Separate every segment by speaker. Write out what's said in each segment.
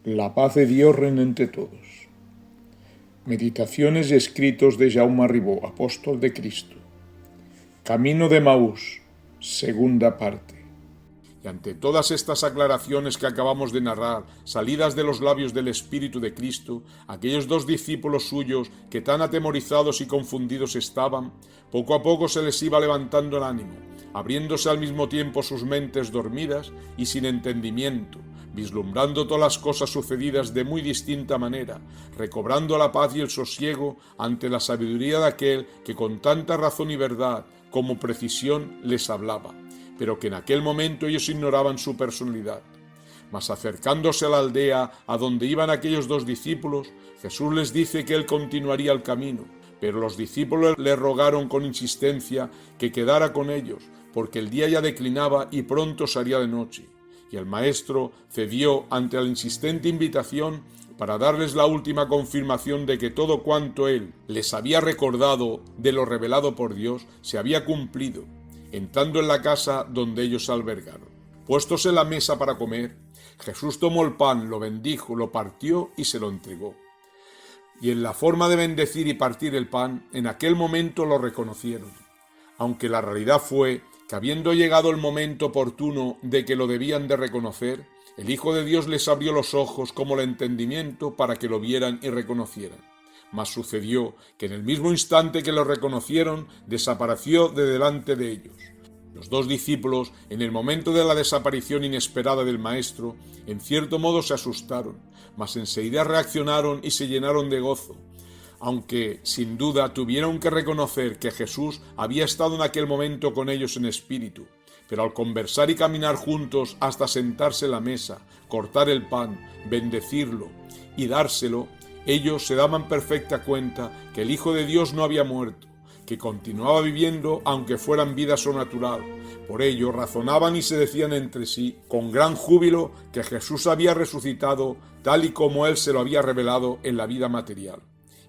Speaker 1: La paz de Dios reina entre todos. Meditaciones y escritos de Jaume Ribó, apóstol de Cristo. Camino de Emaús, segunda parte.
Speaker 2: Y ante todas estas aclaraciones que acabamos de narrar, salidas de los labios del Espíritu de Cristo, aquellos dos discípulos suyos que tan atemorizados y confundidos estaban, poco a poco se les iba levantando el ánimo, abriéndose al mismo tiempo sus mentes dormidas y sin entendimiento, vislumbrando todas las cosas sucedidas de muy distinta manera, recobrando la paz y el sosiego ante la sabiduría de aquel que con tanta razón y verdad como precisión les hablaba, pero que en aquel momento ellos ignoraban su personalidad. Mas acercándose a la aldea a donde iban aquellos dos discípulos, Jesús les dice que él continuaría el camino, pero los discípulos le rogaron con insistencia que quedara con ellos, porque el día ya declinaba y pronto sería de noche. Y el maestro cedió ante la insistente invitación para darles la última confirmación de que todo cuanto él les había recordado de lo revelado por Dios se había cumplido, entrando en la casa donde ellos se albergaron. Puestos en la mesa para comer, Jesús tomó el pan, lo bendijo, lo partió y se lo entregó. Y en la forma de bendecir y partir el pan, en aquel momento lo reconocieron, aunque la realidad fue que habiendo llegado el momento oportuno de que lo debían de reconocer, el Hijo de Dios les abrió los ojos como el entendimiento para que lo vieran y reconocieran. Mas sucedió que en el mismo instante que lo reconocieron, desapareció de delante de ellos. Los dos discípulos, en el momento de la desaparición inesperada del Maestro, en cierto modo se asustaron, mas enseguida reaccionaron y se llenaron de gozo, aunque sin duda tuvieron que reconocer que Jesús había estado en aquel momento con ellos en espíritu, pero al conversar y caminar juntos hasta sentarse en la mesa, cortar el pan, bendecirlo y dárselo, ellos se daban perfecta cuenta que el Hijo de Dios no había muerto, que continuaba viviendo aunque fuera en vida sobrenatural. Por ello razonaban y se decían entre sí con gran júbilo que Jesús había resucitado tal y como él se lo había revelado en la vida material.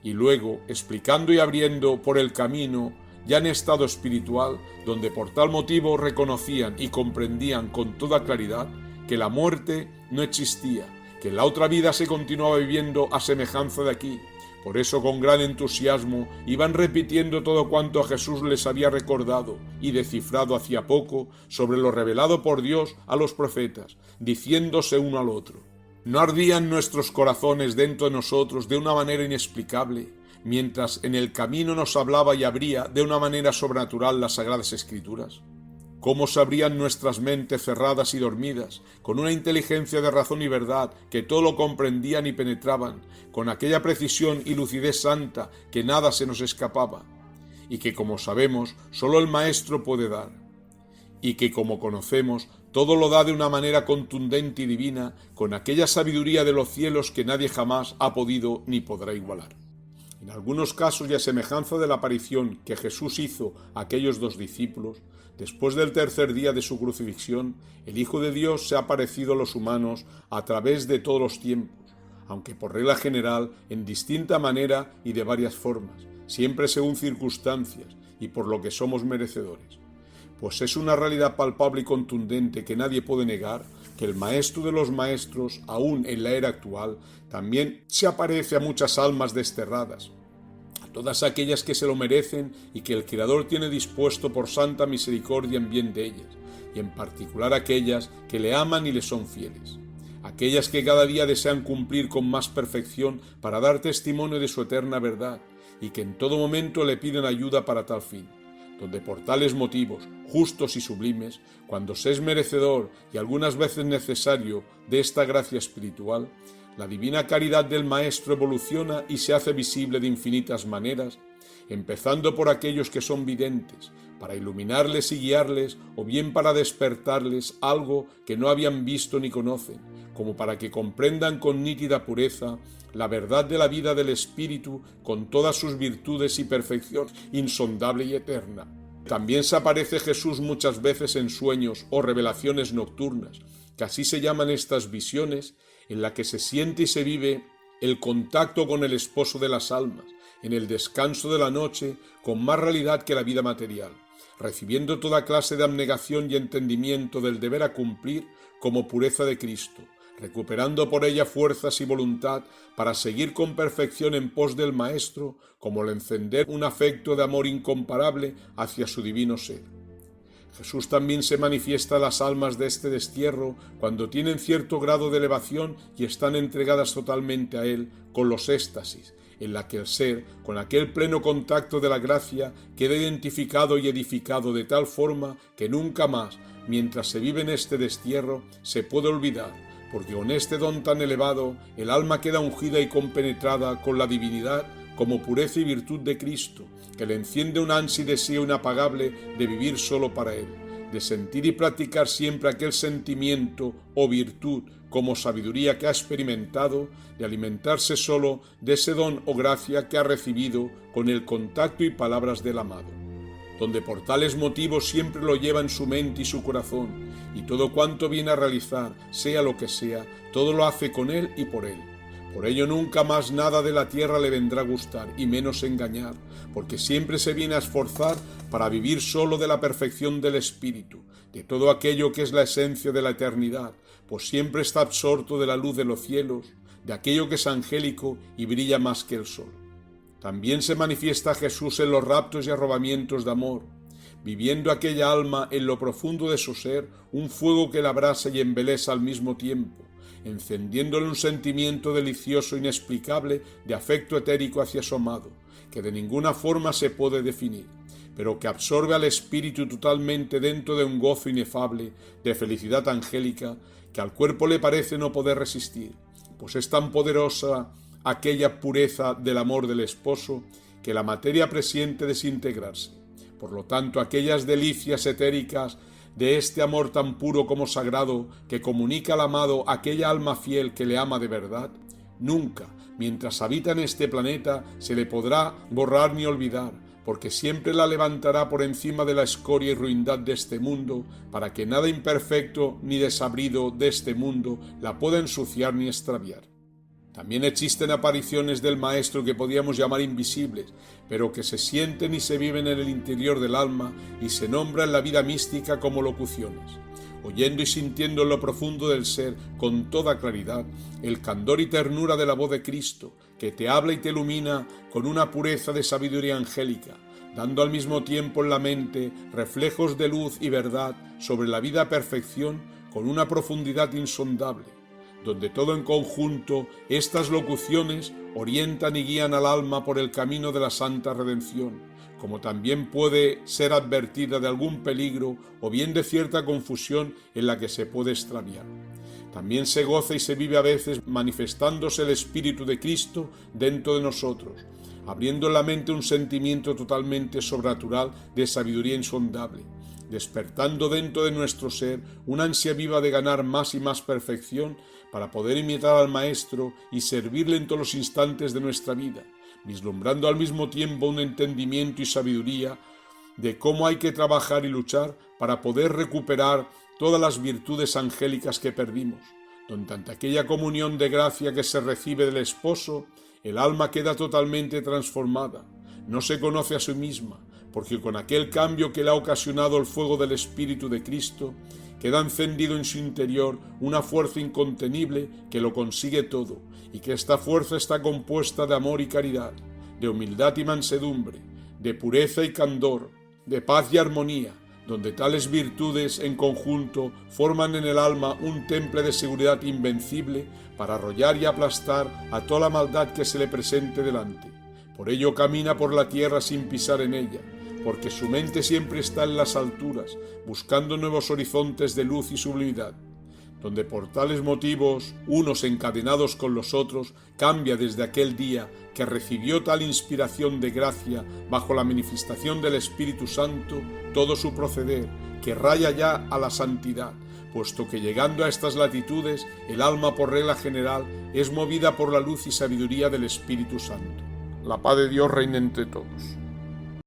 Speaker 2: Y luego, explicando y abriendo por el camino, ya en estado espiritual, donde por tal motivo reconocían y comprendían con toda claridad que la muerte no existía, que en la otra vida se continuaba viviendo a semejanza de aquí. Por eso con gran entusiasmo iban repitiendo todo cuanto a Jesús les había recordado y descifrado hacía poco sobre lo revelado por Dios a los profetas, diciéndose uno al otro: ¿no ardían nuestros corazones dentro de nosotros de una manera inexplicable, mientras en el camino nos hablaba y abría de una manera sobrenatural las Sagradas Escrituras? ¿Cómo se abrían nuestras mentes cerradas y dormidas, con una inteligencia de razón y verdad que todo lo comprendían y penetraban, con aquella precisión y lucidez santa que nada se nos escapaba, y que, como sabemos, solo el Maestro puede dar, y que, como conocemos, todo lo da de una manera contundente y divina, con aquella sabiduría de los cielos que nadie jamás ha podido ni podrá igualar. En algunos casos, y a semejanza de la aparición que Jesús hizo a aquellos dos discípulos, después del tercer día de su crucifixión, el Hijo de Dios se ha aparecido a los humanos a través de todos los tiempos, aunque por regla general en distinta manera y de varias formas, siempre según circunstancias y por lo que somos merecedores. Pues es una realidad palpable y contundente que nadie puede negar que el Maestro de los Maestros, aún en la era actual, también se aparece a muchas almas desterradas, a todas aquellas que se lo merecen y que el Creador tiene dispuesto por santa misericordia en bien de ellas, y en particular aquellas que le aman y le son fieles, aquellas que cada día desean cumplir con más perfección para dar testimonio de su eterna verdad, y que en todo momento le piden ayuda para tal fin, donde por tales motivos, justos y sublimes, cuando se es merecedor y algunas veces necesario de esta gracia espiritual, la divina caridad del Maestro evoluciona y se hace visible de infinitas maneras, empezando por aquellos que son videntes, para iluminarles y guiarles, o bien para despertarles algo que no habían visto ni conocen, como para que comprendan con nítida pureza la verdad de la vida del Espíritu con todas sus virtudes y perfección insondable y eterna. También se aparece Jesús muchas veces en sueños o revelaciones nocturnas, que así se llaman estas visiones, en la que se siente y se vive el contacto con el esposo de las almas, en el descanso de la noche, con más realidad que la vida material, recibiendo toda clase de abnegación y entendimiento del deber a cumplir como pureza de Cristo, recuperando por ella fuerzas y voluntad para seguir con perfección en pos del Maestro, como el encender un afecto de amor incomparable hacia su divino ser. Jesús también se manifiesta a las almas de este destierro cuando tienen cierto grado de elevación y están entregadas totalmente a Él con los éxtasis, en la que el ser, con aquel pleno contacto de la gracia, queda identificado y edificado de tal forma que nunca más, mientras se vive en este destierro, se puede olvidar, porque con este don tan elevado, el alma queda ungida y compenetrada con la divinidad como pureza y virtud de Cristo, que le enciende un ansia y deseo inapagable de vivir solo para Él, de sentir y practicar siempre aquel sentimiento o virtud como sabiduría que ha experimentado, de alimentarse solo de ese don o gracia que ha recibido con el contacto y palabras del amado, donde por tales motivos siempre lo lleva en su mente y su corazón, y todo cuanto viene a realizar, sea lo que sea, todo lo hace con Él y por Él. Por ello nunca más nada de la tierra le vendrá a gustar, y menos engañar, porque siempre se viene a esforzar para vivir solo de la perfección del Espíritu, de todo aquello que es la esencia de la eternidad, pues siempre está absorto de la luz de los cielos, de aquello que es angélico y brilla más que el sol. También se manifiesta Jesús en los raptos y arrobamientos de amor, viviendo aquella alma en lo profundo de su ser un fuego que la abrasa y embelesa al mismo tiempo, encendiéndole un sentimiento delicioso e inexplicable de afecto etérico hacia su amado, que de ninguna forma se puede definir, pero que absorbe al espíritu totalmente dentro de un gozo inefable, de felicidad angélica, que al cuerpo le parece no poder resistir, pues es tan poderosa aquella pureza del amor del esposo que la materia presiente desintegrarse. Por lo tanto, aquellas delicias etéricas de este amor tan puro como sagrado que comunica al amado aquella alma fiel que le ama de verdad, nunca, mientras habita en este planeta, se le podrá borrar ni olvidar, porque siempre la levantará por encima de la escoria y ruindad de este mundo, para que nada imperfecto ni desabrido de este mundo la pueda ensuciar ni extraviar. También existen apariciones del Maestro que podíamos llamar invisibles, pero que se sienten y se viven en el interior del alma y se nombran en la vida mística como locuciones. Oyendo y sintiendo en lo profundo del ser, con toda claridad, el candor y ternura de la voz de Cristo, que te habla y te ilumina con una pureza de sabiduría angélica, dando al mismo tiempo en la mente reflejos de luz y verdad sobre la vida a perfección con una profundidad insondable, donde todo en conjunto estas locuciones orientan y guían al alma por el camino de la santa redención, como también puede ser advertida de algún peligro o bien de cierta confusión en la que se puede extraviar. También se goza y se vive a veces manifestándose el Espíritu de Cristo dentro de nosotros, abriendo en la mente un sentimiento totalmente sobrenatural de sabiduría insondable, despertando dentro de nuestro ser una ansia viva de ganar más y más perfección para poder imitar al Maestro y servirle en todos los instantes de nuestra vida, vislumbrando al mismo tiempo un entendimiento y sabiduría de cómo hay que trabajar y luchar para poder recuperar todas las virtudes angélicas que perdimos, donde ante aquella comunión de gracia que se recibe del esposo, el alma queda totalmente transformada, no se conoce a sí misma, porque con aquel cambio que le ha ocasionado el fuego del Espíritu de Cristo, queda encendido en su interior una fuerza incontenible que lo consigue todo, y que esta fuerza está compuesta de amor y caridad, de humildad y mansedumbre, de pureza y candor, de paz y armonía, donde tales virtudes en conjunto forman en el alma un temple de seguridad invencible para arrollar y aplastar a toda la maldad que se le presente delante. Por ello camina por la tierra sin pisar en ella, porque su mente siempre está en las alturas, buscando nuevos horizontes de luz y sublimidad, donde por tales motivos, unos encadenados con los otros, cambia desde aquel día que recibió tal inspiración de gracia bajo la manifestación del Espíritu Santo, todo su proceder, que raya ya a la santidad, puesto que llegando a estas latitudes, el alma por regla general es movida por la luz y sabiduría del Espíritu Santo. La paz de Dios reina entre todos.